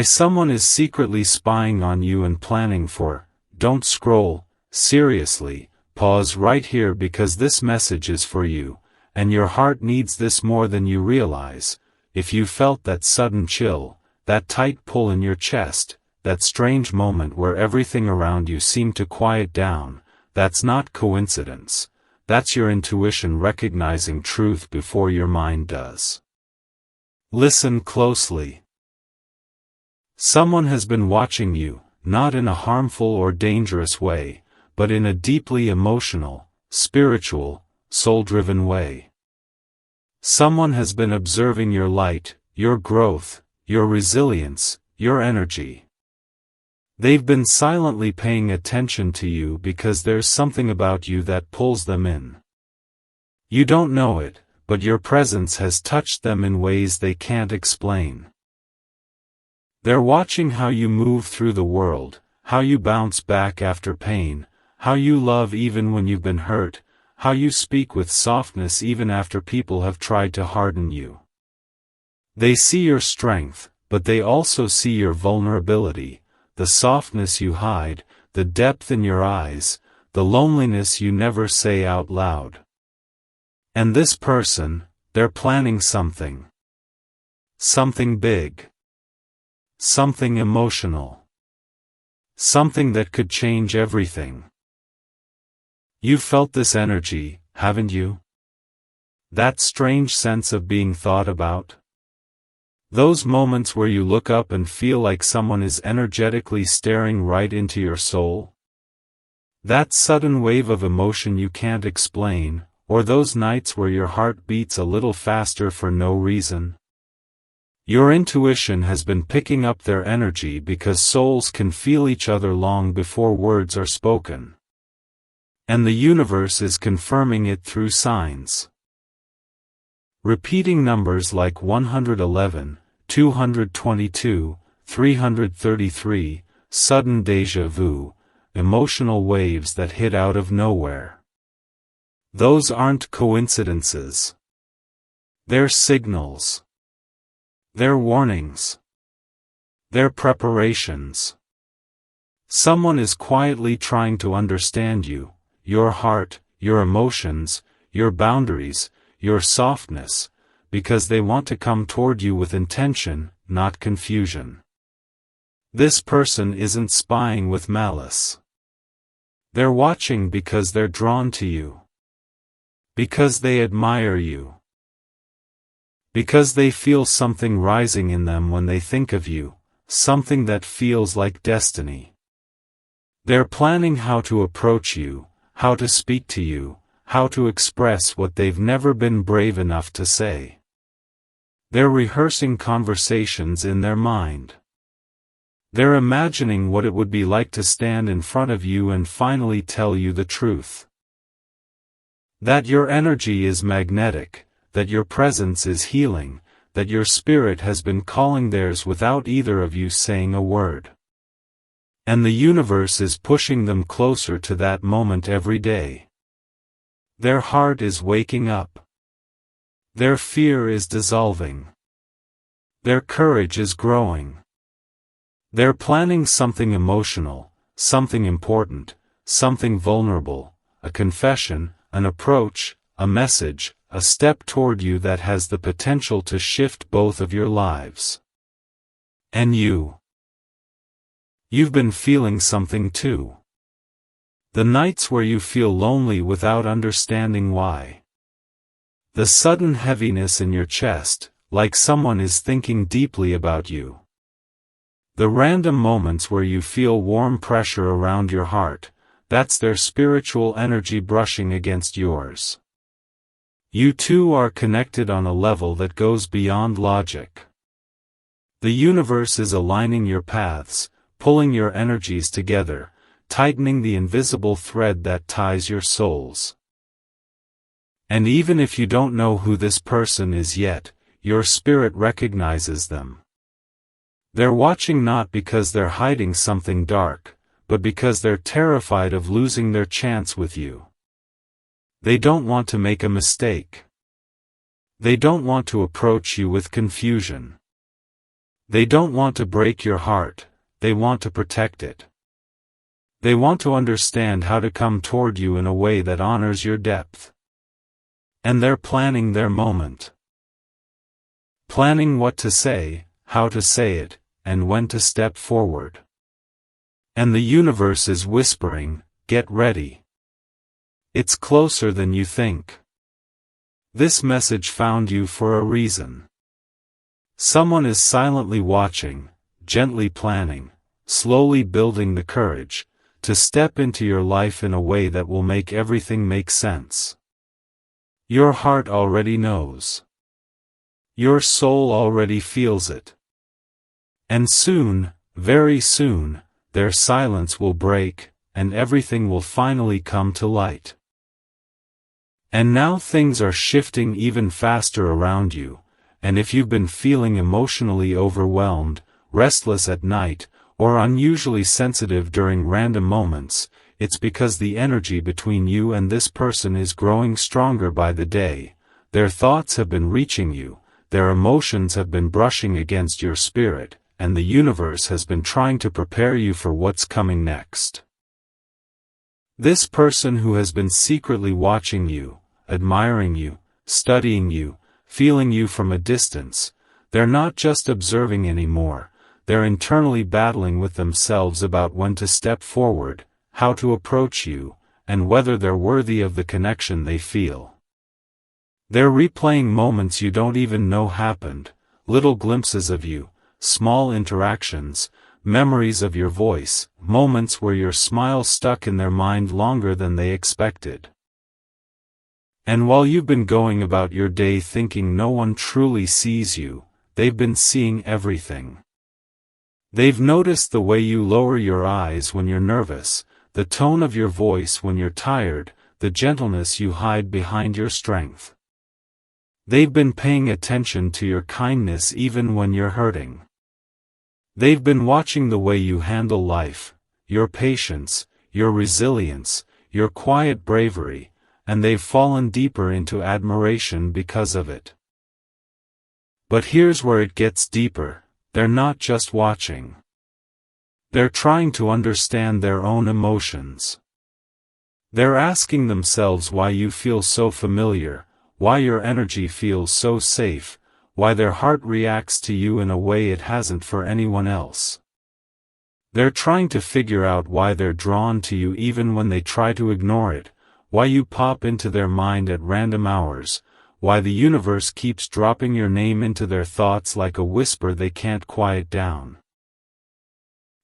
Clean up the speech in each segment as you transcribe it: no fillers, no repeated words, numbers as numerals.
Someone is secretly spying on you and planning for. Don't scroll. Seriously, pause right here because this message is for you, and your heart needs this more than you realize. If you felt that sudden chill, that tight pull in your chest, that strange moment where everything around you seemed to quiet down, that's not coincidence. That's your intuition recognizing truth before your mind does. Listen closely. Someone has been watching you, not in a harmful or dangerous way, but in a deeply emotional, spiritual, soul-driven way. Someone has been observing your light, your growth, your resilience, your energy. They've been silently paying attention to you because there's something about you that pulls them in. You don't know it, but your presence has touched them in ways they can't explain. They're watching how you move through the world, how you bounce back after pain, how you love even when you've been hurt, how you speak with softness even after people have tried to harden you. They see your strength, but they also see your vulnerability, the softness you hide, the depth in your eyes, the loneliness you never say out loud. And this person, they're planning something. Something big. Something emotional. Something that could change everything. You've felt this energy, haven't you? That strange sense of being thought about? Those moments where you look up and feel like someone is energetically staring right into your soul? That sudden wave of emotion you can't explain, or those nights where your heart beats a little faster for no reason? Your intuition has been picking up their energy because souls can feel each other long before words are spoken. And the universe is confirming it through signs. Repeating numbers like 111, 222, 333, sudden déjà vu, emotional waves that hit out of nowhere. Those aren't coincidences. They're signals. They're warnings. They're preparations. Someone is quietly trying to understand you, your heart, your emotions, your boundaries, your softness, because they want to come toward you with intention, not confusion. This person isn't spying with malice. They're watching because they're drawn to you. Because they admire you. Because they feel something rising in them when they think of you, something that feels like destiny. They're planning how to approach you, how to speak to you, how to express what they've never been brave enough to say. They're rehearsing conversations in their mind. They're imagining what it would be like to stand in front of you and finally tell you the truth. That your energy is magnetic, that your presence is healing, that your spirit has been calling theirs without either of you saying a word. And the universe is pushing them closer to that moment every day. Their heart is waking up. Their fear is dissolving. Their courage is growing. They're planning something emotional, something important, something vulnerable, a confession, an approach, a message, a step toward you that has the potential to shift both of your lives. And you. You've been feeling something too. The nights where you feel lonely without understanding why. The sudden heaviness in your chest, like someone is thinking deeply about you. The random moments where you feel warm pressure around your heart, that's their spiritual energy brushing against yours. You two are connected on a level that goes beyond logic. The universe is aligning your paths, pulling your energies together, tightening the invisible thread that ties your souls. And even if you don't know who this person is yet, your spirit recognizes them. They're watching not because they're hiding something dark, but because they're terrified of losing their chance with you. They don't want to make a mistake. They don't want to approach you with confusion. They don't want to break your heart, they want to protect it. They want to understand how to come toward you in a way that honors your depth. And they're planning their moment. Planning what to say, how to say it, and when to step forward. And the universe is whispering, get ready. It's closer than you think. This message found you for a reason. Someone is silently watching, gently planning, slowly building the courage, to step into your life in a way that will make everything make sense. Your heart already knows. Your soul already feels it. And soon, very soon, their silence will break, and everything will finally come to light. And now things are shifting even faster around you, and if you've been feeling emotionally overwhelmed, restless at night, or unusually sensitive during random moments, it's because the energy between you and this person is growing stronger by the day. Their thoughts have been reaching you, their emotions have been brushing against your spirit, and the universe has been trying to prepare you for what's coming next. This person who has been secretly watching you, admiring you, studying you, feeling you from a distance, they're not just observing anymore, they're internally battling with themselves about when to step forward, how to approach you, and whether they're worthy of the connection they feel. They're replaying moments you don't even know happened, little glimpses of you, small interactions, memories of your voice, moments where your smile stuck in their mind longer than they expected. And while you've been going about your day thinking no one truly sees you, they've been seeing everything. They've noticed the way you lower your eyes when you're nervous, the tone of your voice when you're tired, the gentleness you hide behind your strength. They've been paying attention to your kindness even when you're hurting. They've been watching the way you handle life, your patience, your resilience, your quiet bravery, and they've fallen deeper into admiration because of it. But here's where it gets deeper, they're not just watching. They're trying to understand their own emotions. They're asking themselves why you feel so familiar, why your energy feels so safe, why their heart reacts to you in a way it hasn't for anyone else. They're trying to figure out why they're drawn to you even when they try to ignore it, why you pop into their mind at random hours, why the universe keeps dropping your name into their thoughts like a whisper they can't quiet down.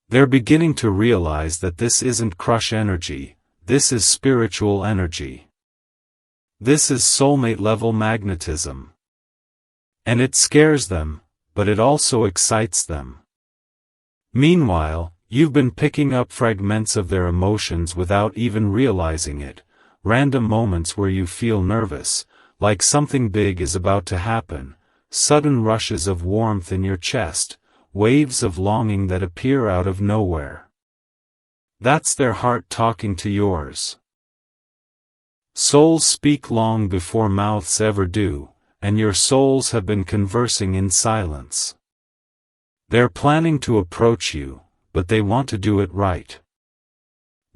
They're beginning to realize that this isn't crush energy, this is spiritual energy. This is soulmate-level magnetism. And it scares them, but it also excites them. Meanwhile, you've been picking up fragments of their emotions without even realizing it, random moments where you feel nervous, like something big is about to happen, sudden rushes of warmth in your chest, waves of longing that appear out of nowhere. That's their heart talking to yours. Souls speak long before mouths ever do, and your souls have been conversing in silence. They're planning to approach you, but they want to do it right.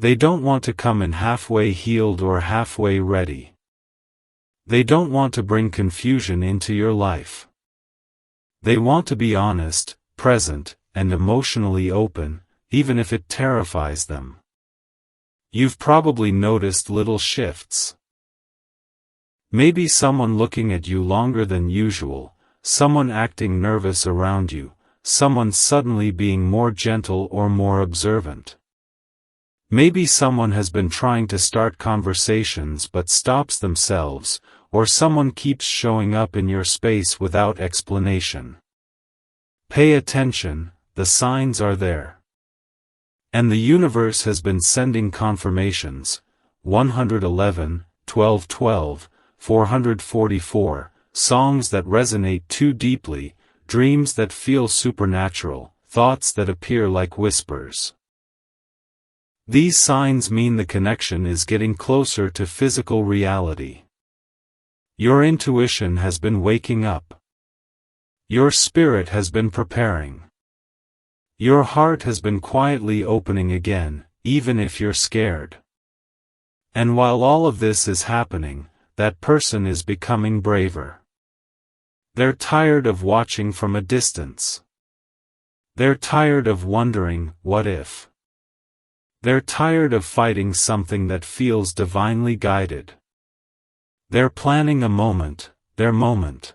They don't want to come in halfway healed or halfway ready. They don't want to bring confusion into your life. They want to be honest, present, and emotionally open, even if it terrifies them. You've probably noticed little shifts. Maybe someone looking at you longer than usual, someone acting nervous around you, someone suddenly being more gentle or more observant. Maybe someone has been trying to start conversations but stops themselves, or someone keeps showing up in your space without explanation. Pay attention, the signs are there. And the universe has been sending confirmations. 111, 1212, 444, songs that resonate too deeply, dreams that feel supernatural, thoughts that appear like whispers. These signs mean the connection is getting closer to physical reality. Your intuition has been waking up. Your spirit has been preparing. Your heart has been quietly opening again, even if you're scared. And while all of this is happening, that person is becoming braver. They're tired of watching from a distance. They're tired of wondering, what if? They're tired of fighting something that feels divinely guided. They're planning a moment, their moment.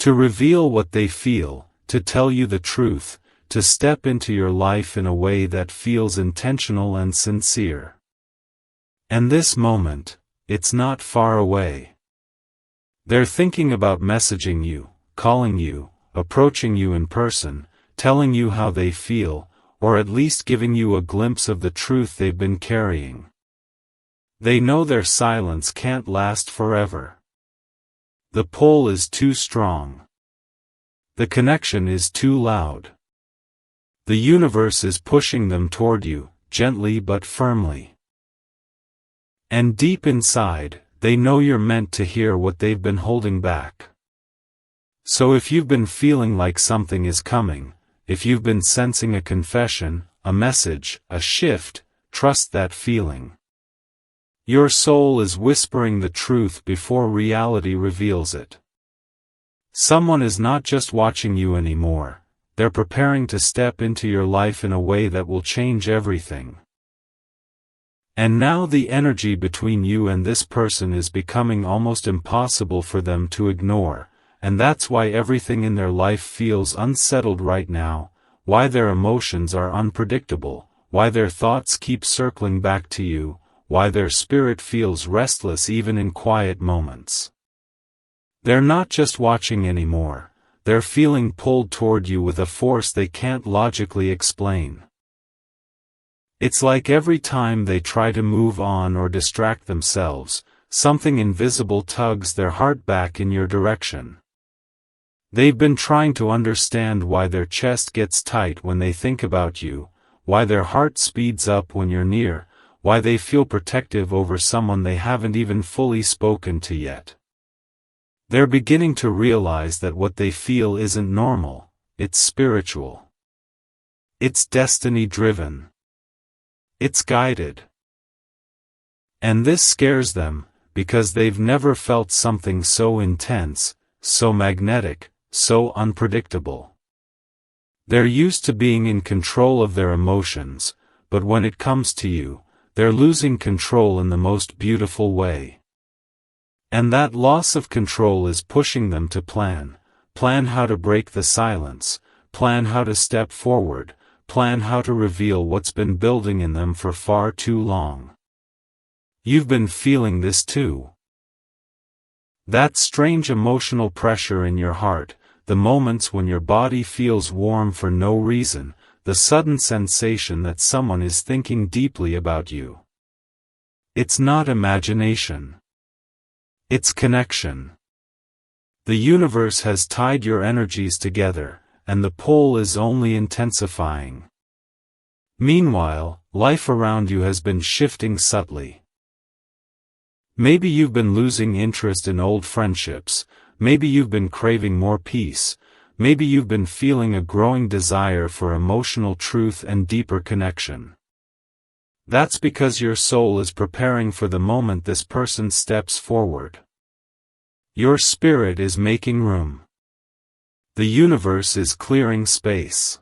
To reveal what they feel, to tell you the truth, to step into your life in a way that feels intentional and sincere. And this moment, it's not far away. They're thinking about messaging you, calling you, approaching you in person, telling you how they feel, or at least giving you a glimpse of the truth they've been carrying. They know their silence can't last forever. The pull is too strong. The connection is too loud. The universe is pushing them toward you, gently but firmly. And deep inside, they know you're meant to hear what they've been holding back. So if you've been feeling like something is coming, if you've been sensing a confession, a message, a shift, trust that feeling. Your soul is whispering the truth before reality reveals it. Someone is not just watching you anymore, they're preparing to step into your life in a way that will change everything. And now the energy between you and this person is becoming almost impossible for them to ignore, and that's why everything in their life feels unsettled right now, why their emotions are unpredictable, why their thoughts keep circling back to you, why their spirit feels restless even in quiet moments. They're not just watching anymore, they're feeling pulled toward you with a force they can't logically explain. It's like every time they try to move on or distract themselves, something invisible tugs their heart back in your direction. They've been trying to understand why their chest gets tight when they think about you, why their heart speeds up when you're near, why they feel protective over someone they haven't even fully spoken to yet. They're beginning to realize that what they feel isn't normal, it's spiritual. It's destiny-driven. It's guided. And this scares them, because they've never felt something so intense, so magnetic, so unpredictable. They're used to being in control of their emotions, but when it comes to you, they're losing control in the most beautiful way. And that loss of control is pushing them to plan how to break the silence, plan how to step forward, plan how to reveal what's been building in them for far too long. You've been feeling this too. That strange emotional pressure in your heart, the moments when your body feels warm for no reason, the sudden sensation that someone is thinking deeply about you. It's not imagination. It's connection. The universe has tied your energies together, and the pull is only intensifying. Meanwhile, life around you has been shifting subtly. Maybe you've been losing interest in old friendships, maybe you've been craving more peace, maybe you've been feeling a growing desire for emotional truth and deeper connection. That's because your soul is preparing for the moment this person steps forward. Your spirit is making room. The universe is clearing space.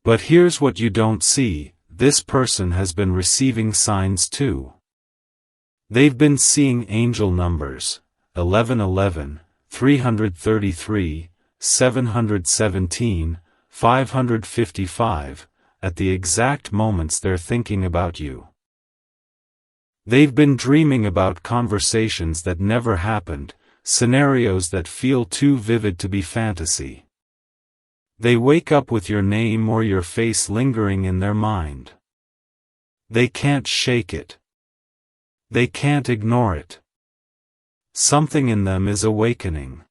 But here's what you don't see, this person has been receiving signs too. They've been seeing angel numbers, 1111, 333, 717, 555, at the exact moments they're thinking about you. They've been dreaming about conversations that never happened, scenarios that feel too vivid to be fantasy. They wake up with your name or your face lingering in their mind. They can't shake it. They can't ignore it. Something in them is awakening.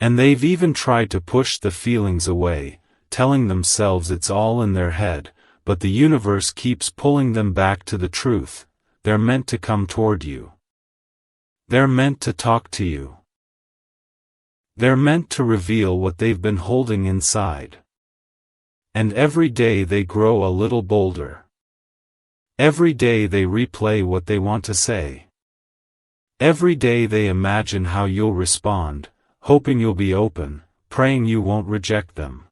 And they've even tried to push the feelings away, telling themselves it's all in their head, but the universe keeps pulling them back to the truth. They're meant to come toward you. They're meant to talk to you. They're meant to reveal what they've been holding inside. And every day they grow a little bolder. Every day they replay what they want to say. Every day they imagine how you'll respond, hoping you'll be open, praying you won't reject them.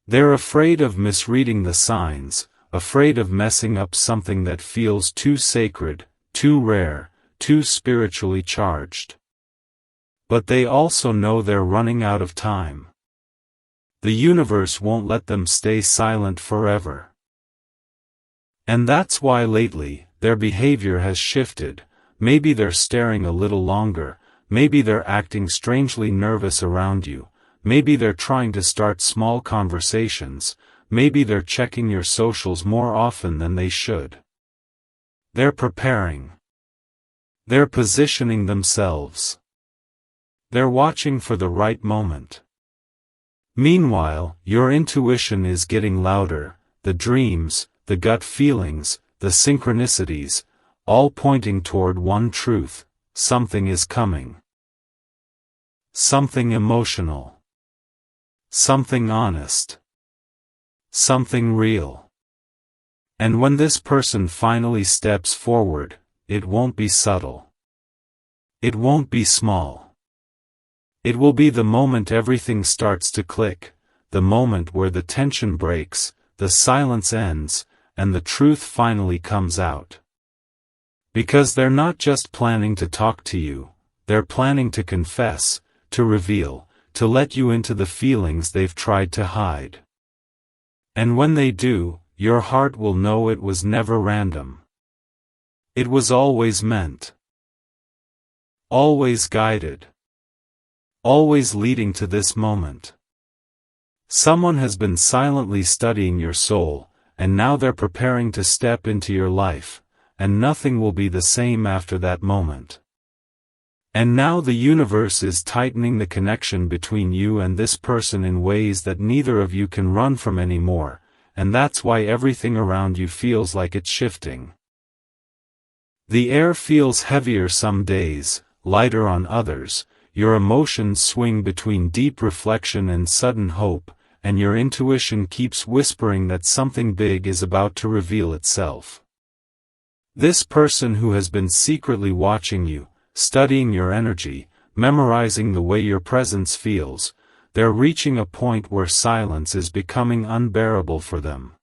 They're afraid of misreading the signs, afraid of messing up something that feels too sacred, too rare, too spiritually charged. But they also know they're running out of time. The universe won't let them stay silent forever. And that's why lately, their behavior has shifted. Maybe they're staring a little longer, maybe they're acting strangely nervous around you, maybe they're trying to start small conversations, maybe they're checking your socials more often than they should. They're preparing. They're positioning themselves. They're watching for the right moment. Meanwhile, your intuition is getting louder, the dreams, the gut feelings, the synchronicities, all pointing toward one truth: something is coming. Something emotional. Something honest. Something real. And when this person finally steps forward, it won't be subtle. It won't be small. It will be the moment everything starts to click, the moment where the tension breaks, the silence ends, and the truth finally comes out. Because they're not just planning to talk to you, they're planning to confess, to reveal, to let you into the feelings they've tried to hide. And when they do, your heart will know it was never random. It was always meant. Always guided. Always leading to this moment. Someone has been silently studying your soul, and now they're preparing to step into your life, and nothing will be the same after that moment. And now the universe is tightening the connection between you and this person in ways that neither of you can run from anymore, and that's why everything around you feels like it's shifting. The air feels heavier some days, lighter on others. Your emotions swing between deep reflection and sudden hope, and your intuition keeps whispering that something big is about to reveal itself. This person who has been secretly watching you, studying your energy, memorizing the way your presence feels, they're reaching a point where silence is becoming unbearable for them.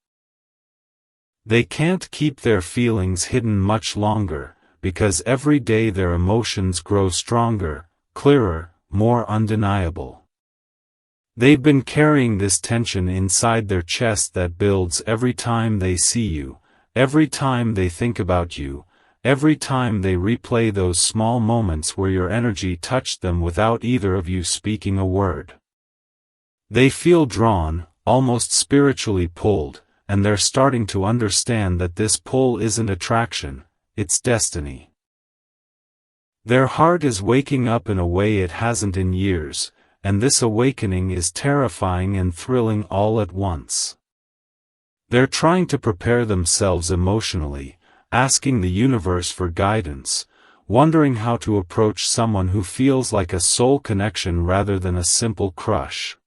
They can't keep their feelings hidden much longer, because every day their emotions grow stronger, clearer, more undeniable. They've been carrying this tension inside their chest that builds every time they see you, every time they think about you, every time they replay those small moments where your energy touched them without either of you speaking a word. They feel drawn, almost spiritually pulled, and they're starting to understand that this pull isn't attraction, it's destiny. Their heart is waking up in a way it hasn't in years, and this awakening is terrifying and thrilling all at once. They're trying to prepare themselves emotionally, asking the universe for guidance, wondering how to approach someone who feels like a soul connection rather than a simple crush.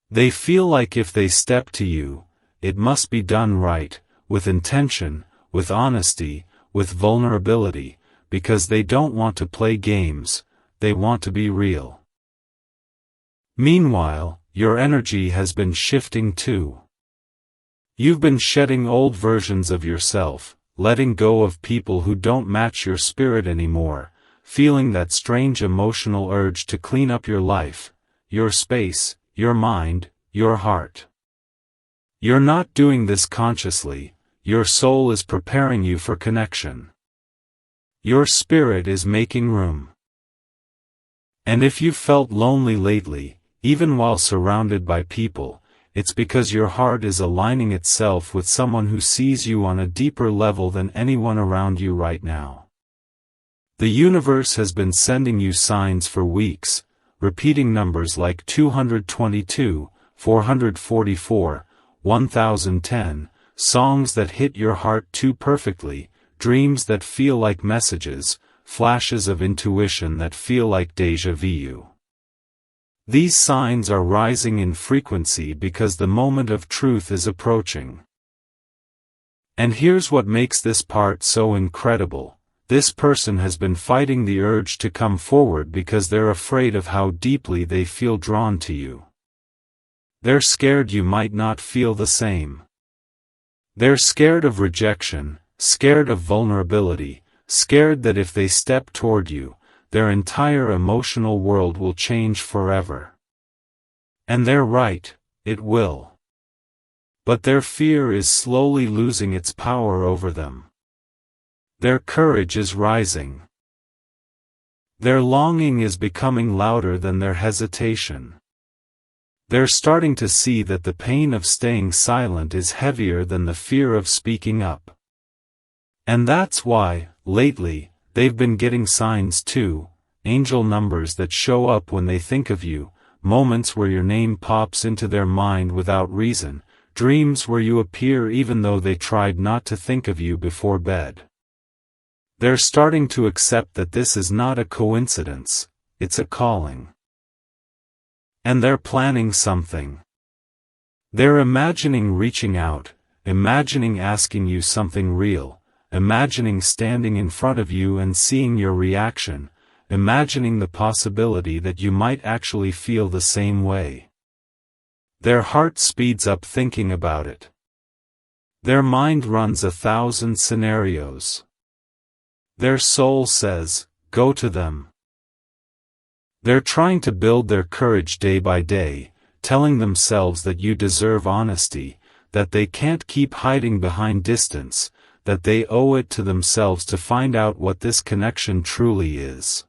They feel like if they step to you, it must be done right, with intention, with honesty, with vulnerability, because they don't want to play games, they want to be real. Meanwhile, your energy has been shifting too. You've been shedding old versions of yourself, letting go of people who don't match your spirit anymore, feeling that strange emotional urge to clean up your life, your space, your mind, your heart. You're not doing this consciously, your soul is preparing you for connection. Your spirit is making room. And if you've felt lonely lately, even while surrounded by people, it's because your heart is aligning itself with someone who sees you on a deeper level than anyone around you right now. The universe has been sending you signs for weeks, repeating numbers like 222, 444, 1010, songs that hit your heart too perfectly, dreams that feel like messages, flashes of intuition that feel like déjà vu. These signs are rising in frequency because the moment of truth is approaching. And here's what makes this part so incredible. This person has been fighting the urge to come forward because they're afraid of how deeply they feel drawn to you. They're scared you might not feel the same. They're scared of rejection, scared of vulnerability, scared that if they step toward you, their entire emotional world will change forever. And they're right, it will. But their fear is slowly losing its power over them. Their courage is rising. Their longing is becoming louder than their hesitation. They're starting to see that the pain of staying silent is heavier than the fear of speaking up. And that's why, lately, they've been getting signs too, angel numbers that show up when they think of you, moments where your name pops into their mind without reason, dreams where you appear even though they tried not to think of you before bed. They're starting to accept that this is not a coincidence, it's a calling. And they're planning something. They're imagining reaching out, imagining asking you something real, imagining standing in front of you and seeing your reaction, imagining the possibility that you might actually feel the same way. Their heart speeds up thinking about it. Their mind runs 1,000 scenarios. Their soul says, go to them. They're trying to build their courage day by day, telling themselves that you deserve honesty, that they can't keep hiding behind distance, that they owe it to themselves to find out what this connection truly is.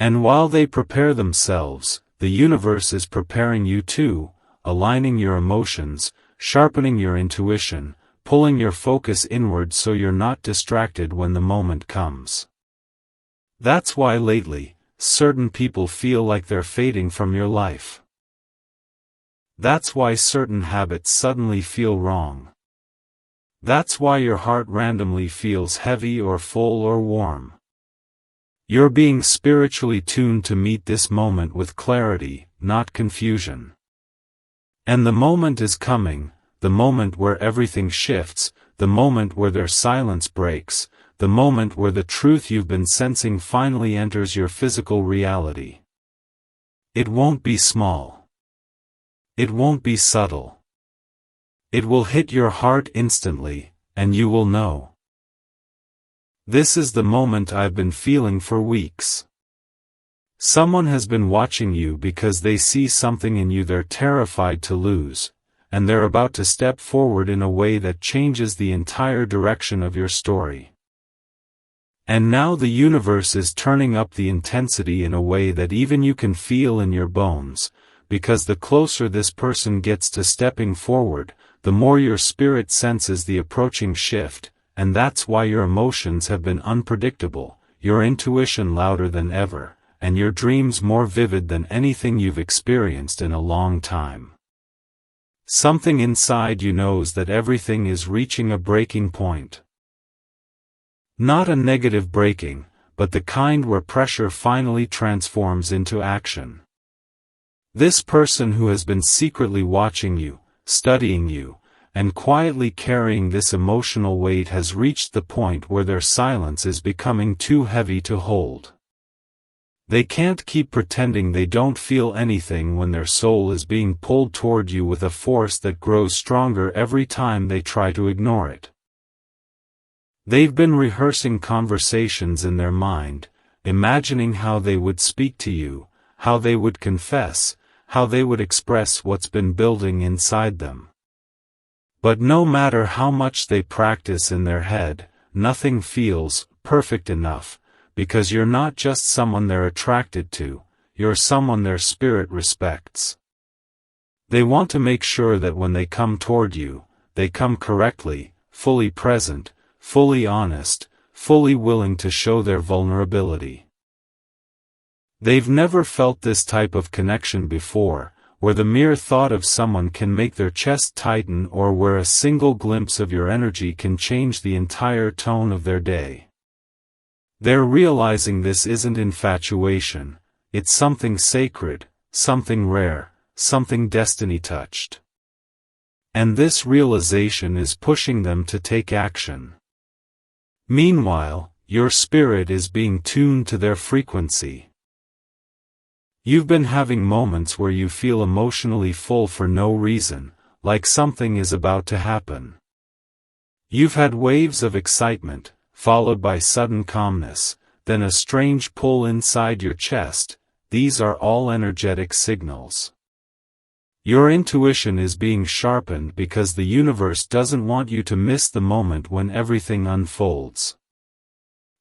And while they prepare themselves, the universe is preparing you too, aligning your emotions, sharpening your intuition, pulling your focus inward so you're not distracted when the moment comes. That's why lately, certain people feel like they're fading from your life. That's why certain habits suddenly feel wrong. That's why your heart randomly feels heavy or full or warm. You're being spiritually tuned to meet this moment with clarity, not confusion. And the moment is coming, the moment where everything shifts, the moment where their silence breaks, the moment where the truth you've been sensing finally enters your physical reality. It won't be small. It won't be subtle. It will hit your heart instantly, and you will know. This is the moment I've been feeling for weeks. Someone has been watching you because they see something in you they're terrified to lose, and they're about to step forward in a way that changes the entire direction of your story. And now the universe is turning up the intensity in a way that even you can feel in your bones, because the closer this person gets to stepping forward, the more your spirit senses the approaching shift, and that's why your emotions have been unpredictable, your intuition louder than ever, and your dreams more vivid than anything you've experienced in a long time. Something inside you knows that everything is reaching a breaking point. Not a negative breaking, but the kind where pressure finally transforms into action. This person who has been secretly watching you, studying you, and quietly carrying this emotional weight has reached the point where their silence is becoming too heavy to hold. They can't keep pretending they don't feel anything when their soul is being pulled toward you with a force that grows stronger every time they try to ignore it. They've been rehearsing conversations in their mind, imagining how they would speak to you, how they would confess, how they would express what's been building inside them. But no matter how much they practice in their head, nothing feels perfect enough, because you're not just someone they're attracted to, you're someone their spirit respects. They want to make sure that when they come toward you, they come correctly, fully present, fully honest, fully willing to show their vulnerability. They've never felt this type of connection before, where the mere thought of someone can make their chest tighten or where a single glimpse of your energy can change the entire tone of their day. They're realizing this isn't infatuation, it's something sacred, something rare, something destiny touched. And this realization is pushing them to take action. Meanwhile, your spirit is being tuned to their frequency. You've been having moments where you feel emotionally full for no reason, like something is about to happen. You've had waves of excitement, followed by sudden calmness, then a strange pull inside your chest. These are all energetic signals. Your intuition is being sharpened because the universe doesn't want you to miss the moment when everything unfolds.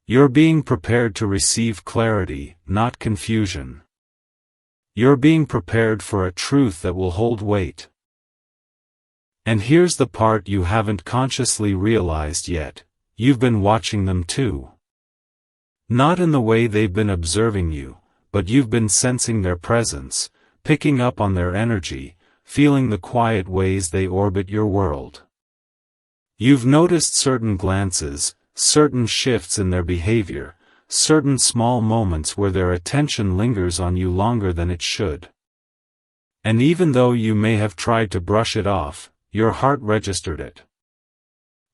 You're being prepared to receive clarity, not confusion. You're being prepared for a truth that will hold weight. And here's the part you haven't consciously realized yet: you've been watching them too. Not in the way they've been observing you, but you've been sensing their presence, picking up on their energy, feeling the quiet ways they orbit your world. You've noticed certain glances, certain shifts in their behavior, certain small moments where their attention lingers on you longer than it should. And even though you may have tried to brush it off, your heart registered it.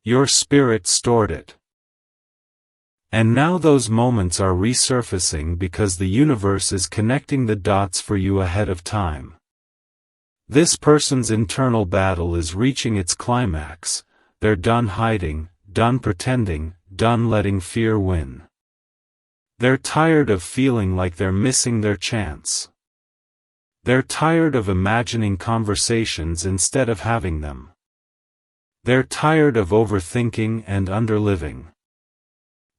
Your spirit stored it. And now those moments are resurfacing because the universe is connecting the dots for you ahead of time. This person's internal battle is reaching its climax. They're done hiding, done pretending, done letting fear win. They're tired of feeling like they're missing their chance. They're tired of imagining conversations instead of having them. They're tired of overthinking and underliving.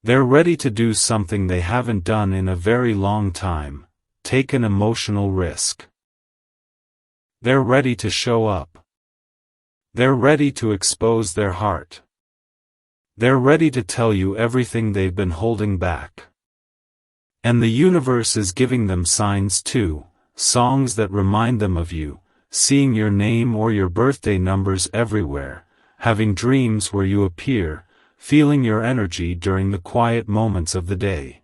They're ready to do something they haven't done in a very long time: take an emotional risk. They're ready to show up. They're ready to expose their heart. They're ready to tell you everything they've been holding back. And the universe is giving them signs too, songs that remind them of you, seeing your name or your birthday numbers everywhere, having dreams where you appear, feeling your energy during the quiet moments of the day.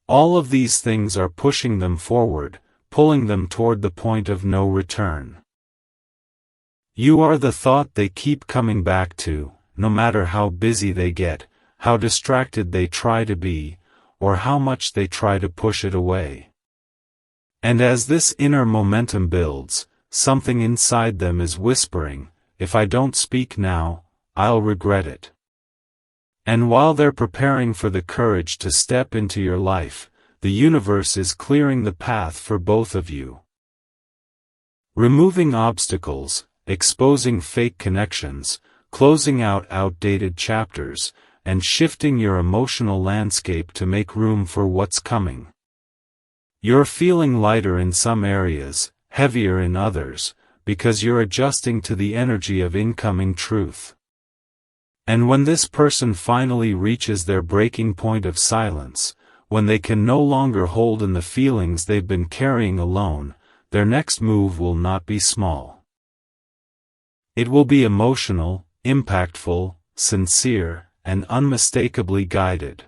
All of these things are pushing them forward, pulling them toward the point of no return. You are the thought they keep coming back to, no matter how busy they get, how distracted they try to be, or how much they try to push it away. And as this inner momentum builds, something inside them is whispering, "If I don't speak now, I'll regret it." And while they're preparing for the courage to step into your life, the universe is clearing the path for both of you. Removing obstacles, exposing fake connections, closing out outdated chapters, and shifting your emotional landscape to make room for what's coming. You're feeling lighter in some areas, heavier in others, because you're adjusting to the energy of incoming truth. And when this person finally reaches their breaking point of silence, when they can no longer hold in the feelings they've been carrying alone, their next move will not be small. It will be emotional, impactful, sincere, and unmistakably guided.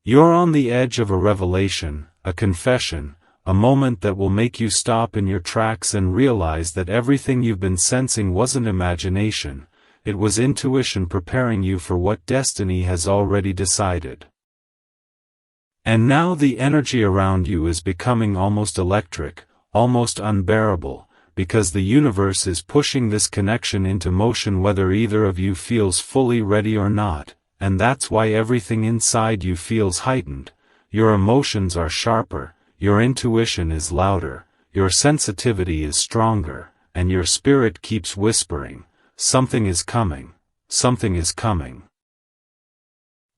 You're on the edge of a revelation, a confession, a moment that will make you stop in your tracks and realize that everything you've been sensing wasn't imagination. It was intuition preparing you for what destiny has already decided. And now the energy around you is becoming almost electric, almost unbearable, because the universe is pushing this connection into motion whether either of you feels fully ready or not, and that's why everything inside you feels heightened. Your emotions are sharper, your intuition is louder, your sensitivity is stronger, and your spirit keeps whispering, "Something is coming, something is coming."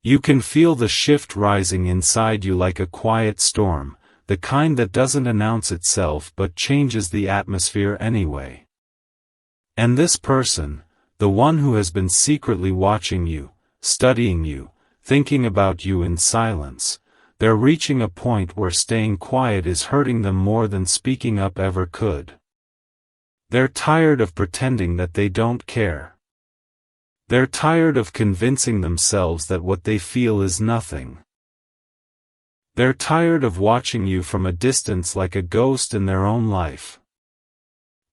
You can feel the shift rising inside you like a quiet storm, the kind that doesn't announce itself but changes the atmosphere anyway. And this person, the one who has been secretly watching you, studying you, thinking about you in silence, they're reaching a point where staying quiet is hurting them more than speaking up ever could. They're tired of pretending that they don't care. They're tired of convincing themselves that what they feel is nothing. They're tired of watching you from a distance like a ghost in their own life.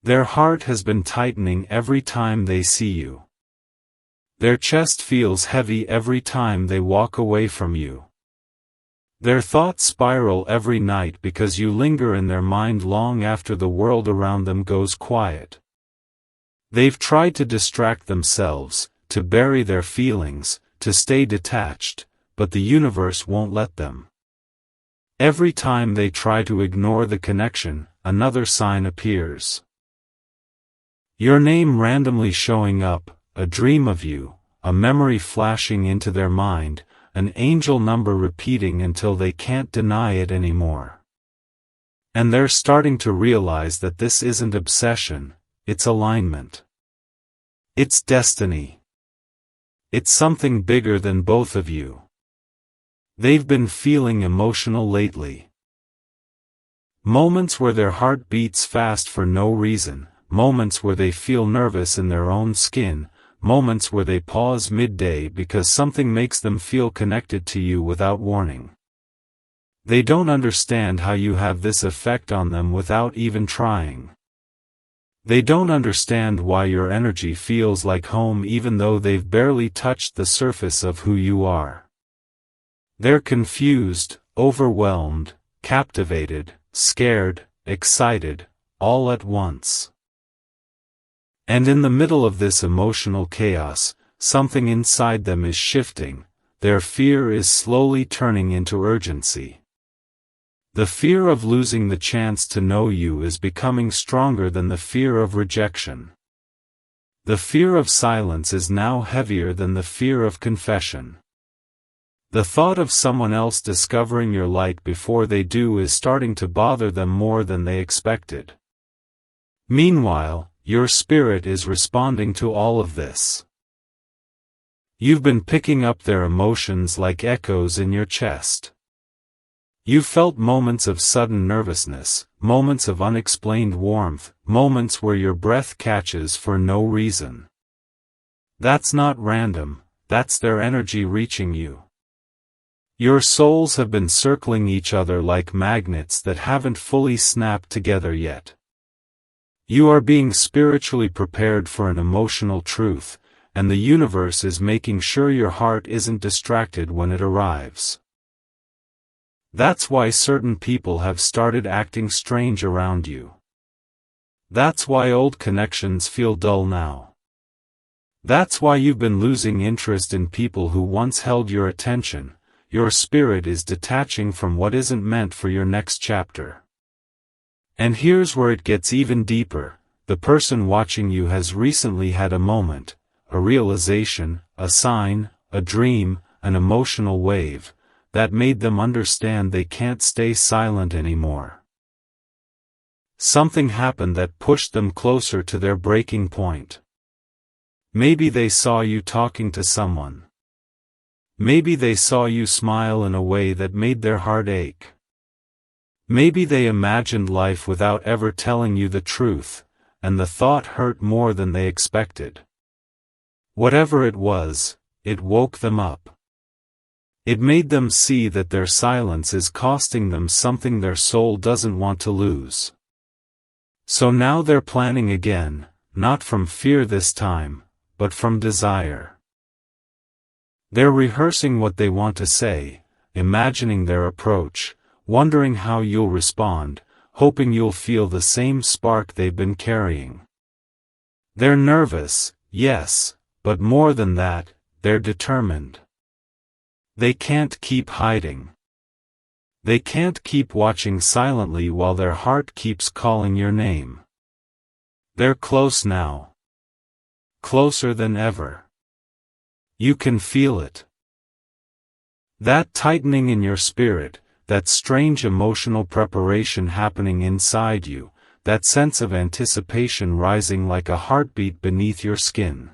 Their heart has been tightening every time they see you. Their chest feels heavy every time they walk away from you. Their thoughts spiral every night because you linger in their mind long after the world around them goes quiet. They've tried to distract themselves, to bury their feelings, to stay detached, but the universe won't let them. Every time they try to ignore the connection, another sign appears. Your name randomly showing up, a dream of you, a memory flashing into their mind, an angel number repeating until they can't deny it anymore. And they're starting to realize that this isn't obsession, it's alignment. It's destiny. It's something bigger than both of you. They've been feeling emotional lately. Moments where their heart beats fast for no reason, moments where they feel nervous in their own skin, moments where they pause midday because something makes them feel connected to you without warning. They don't understand how you have this effect on them without even trying. They don't understand why your energy feels like home even though they've barely touched the surface of who you are. They're confused, overwhelmed, captivated, scared, excited, all at once. And in the middle of this emotional chaos, something inside them is shifting, their fear is slowly turning into urgency. The fear of losing the chance to know you is becoming stronger than the fear of rejection. The fear of silence is now heavier than the fear of confession. The thought of someone else discovering your light before they do is starting to bother them more than they expected. Meanwhile, your spirit is responding to all of this. You've been picking up their emotions like echoes in your chest. You've felt moments of sudden nervousness, moments of unexplained warmth, moments where your breath catches for no reason. That's not random, that's their energy reaching you. Your souls have been circling each other like magnets that haven't fully snapped together yet. You are being spiritually prepared for an emotional truth, and the universe is making sure your heart isn't distracted when it arrives. That's why certain people have started acting strange around you. That's why old connections feel dull now. That's why you've been losing interest in people who once held your attention. Your spirit is detaching from what isn't meant for your next chapter. And here's where it gets even deeper. The person watching you has recently had a moment, a realization, a sign, a dream, an emotional wave, that made them understand they can't stay silent anymore. Something happened that pushed them closer to their breaking point. Maybe they saw you talking to someone. Maybe they saw you smile in a way that made their heart ache. Maybe they imagined life without ever telling you the truth, and the thought hurt more than they expected. Whatever it was, it woke them up. It made them see that their silence is costing them something their soul doesn't want to lose. So now they're planning again, not from fear this time, but from desire. They're rehearsing what they want to say, imagining their approach, wondering how you'll respond, hoping you'll feel the same spark they've been carrying. They're nervous, yes, but more than that, they're determined. They can't keep hiding. They can't keep watching silently while their heart keeps calling your name. They're close now. Closer than ever. You can feel it. That tightening in your spirit, that strange emotional preparation happening inside you, that sense of anticipation rising like a heartbeat beneath your skin.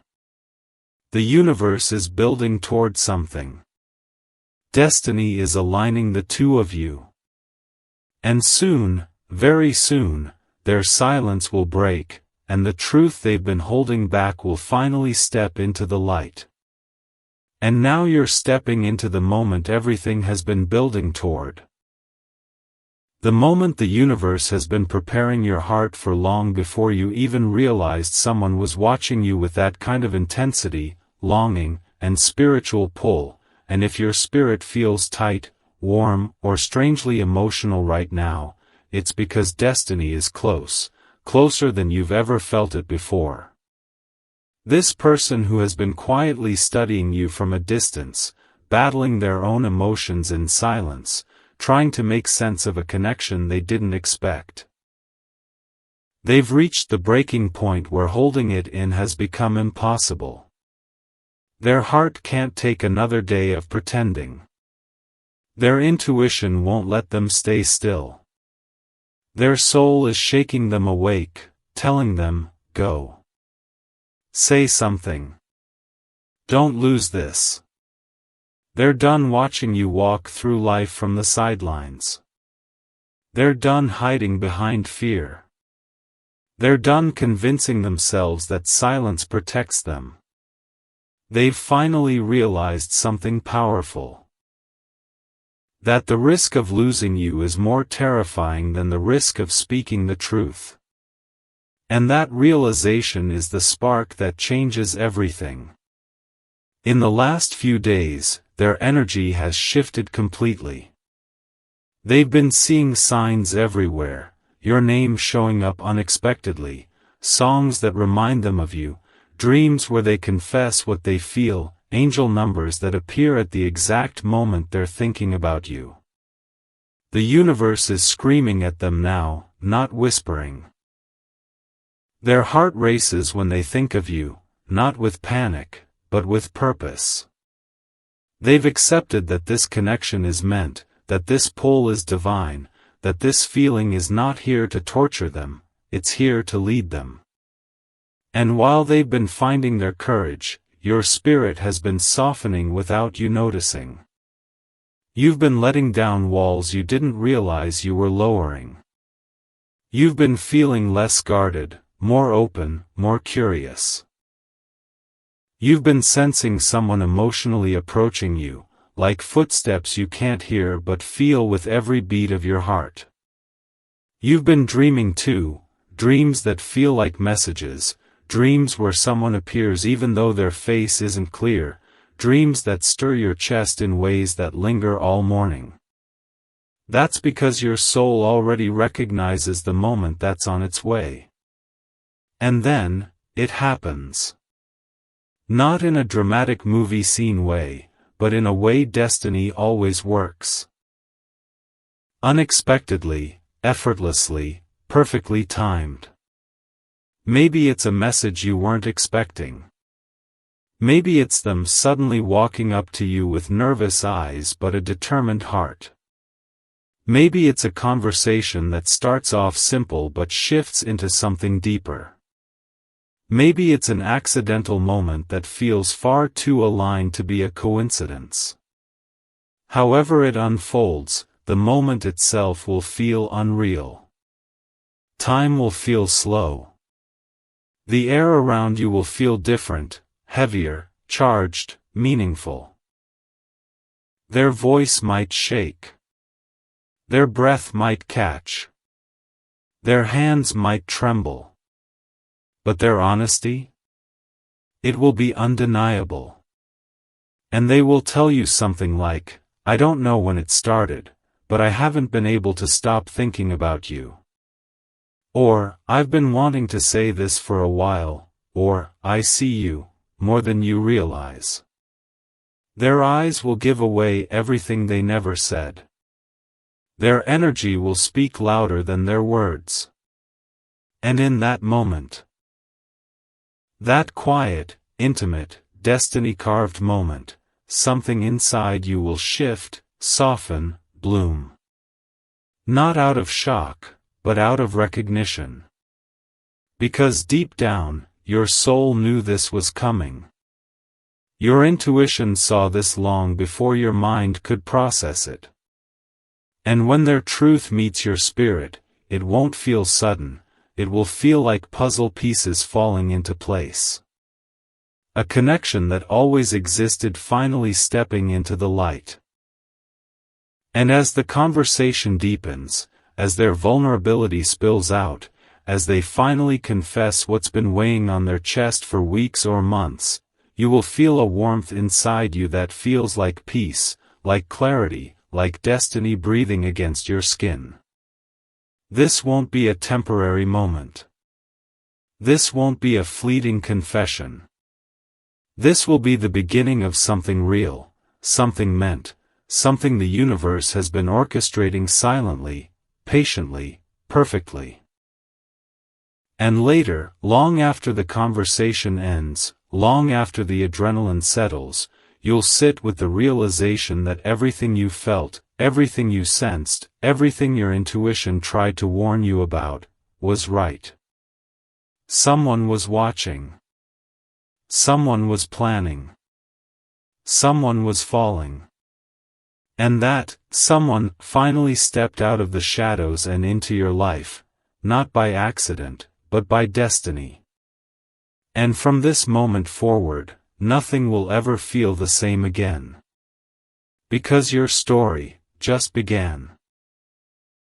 The universe is building toward something. Destiny is aligning the two of you. And soon, very soon, their silence will break, and the truth they've been holding back will finally step into the light. And now you're stepping into the moment everything has been building toward. The moment the universe has been preparing your heart for long before you even realized someone was watching you with that kind of intensity, longing, and spiritual pull, and if your spirit feels tight, warm, or strangely emotional right now, it's because destiny is close, closer than you've ever felt it before. This person who has been quietly studying you from a distance, battling their own emotions in silence, trying to make sense of a connection they didn't expect. They've reached the breaking point where holding it in has become impossible. Their heart can't take another day of pretending. Their intuition won't let them stay still. Their soul is shaking them awake, telling them, go. Say something. Don't lose this. They're done watching you walk through life from the sidelines. They're done hiding behind fear. They're done convincing themselves that silence protects them. They've finally realized something powerful. That the risk of losing you is more terrifying than the risk of speaking the truth. And that realization is the spark that changes everything. In the last few days, their energy has shifted completely. They've been seeing signs everywhere, your name showing up unexpectedly, songs that remind them of you, dreams where they confess what they feel, angel numbers that appear at the exact moment they're thinking about you. The universe is screaming at them now, not whispering. Their heart races when they think of you, not with panic, but with purpose. They've accepted that this connection is meant, that this pull is divine, that this feeling is not here to torture them, it's here to lead them. And while they've been finding their courage, your spirit has been softening without you noticing. You've been letting down walls you didn't realize you were lowering. You've been feeling less guarded, more open, more curious. You've been sensing someone emotionally approaching you, like footsteps you can't hear but feel with every beat of your heart. You've been dreaming too, dreams that feel like messages, dreams where someone appears even though their face isn't clear, dreams that stir your chest in ways that linger all morning. That's because your soul already recognizes the moment that's on its way. And then, it happens. Not in a dramatic movie scene way, but in a way destiny always works. Unexpectedly, effortlessly, perfectly timed. Maybe it's a message you weren't expecting. Maybe it's them suddenly walking up to you with nervous eyes but a determined heart. Maybe it's a conversation that starts off simple but shifts into something deeper. Maybe it's an accidental moment that feels far too aligned to be a coincidence. However it unfolds, the moment itself will feel unreal. Time will feel slow. The air around you will feel different, heavier, charged, meaningful. Their voice might shake. Their breath might catch. Their hands might tremble. But their honesty? It will be undeniable. And they will tell you something like, I don't know when it started, but I haven't been able to stop thinking about you. Or, I've been wanting to say this for a while, or, I see you, more than you realize. Their eyes will give away everything they never said. Their energy will speak louder than their words. And in that moment, that quiet, intimate, destiny-carved moment, something inside you will shift, soften, bloom. Not out of shock, but out of recognition. Because deep down, your soul knew this was coming. Your intuition saw this long before your mind could process it. And when their truth meets your spirit, it won't feel sudden, it will feel like puzzle pieces falling into place. A connection that always existed finally stepping into the light. And as the conversation deepens, as their vulnerability spills out, as they finally confess what's been weighing on their chest for weeks or months, you will feel a warmth inside you that feels like peace, like clarity, like destiny breathing against your skin. This won't be a temporary moment. This won't be a fleeting confession. This will be the beginning of something real, something meant, something the universe has been orchestrating silently, patiently, perfectly. And later, long after the conversation ends, long after the adrenaline settles, you'll sit with the realization that everything you felt, everything you sensed, everything your intuition tried to warn you about, was right. Someone was watching. Someone was planning. Someone was falling. And that someone finally stepped out of the shadows and into your life, not by accident, but by destiny. And from this moment forward, nothing will ever feel the same again. Because your story just began.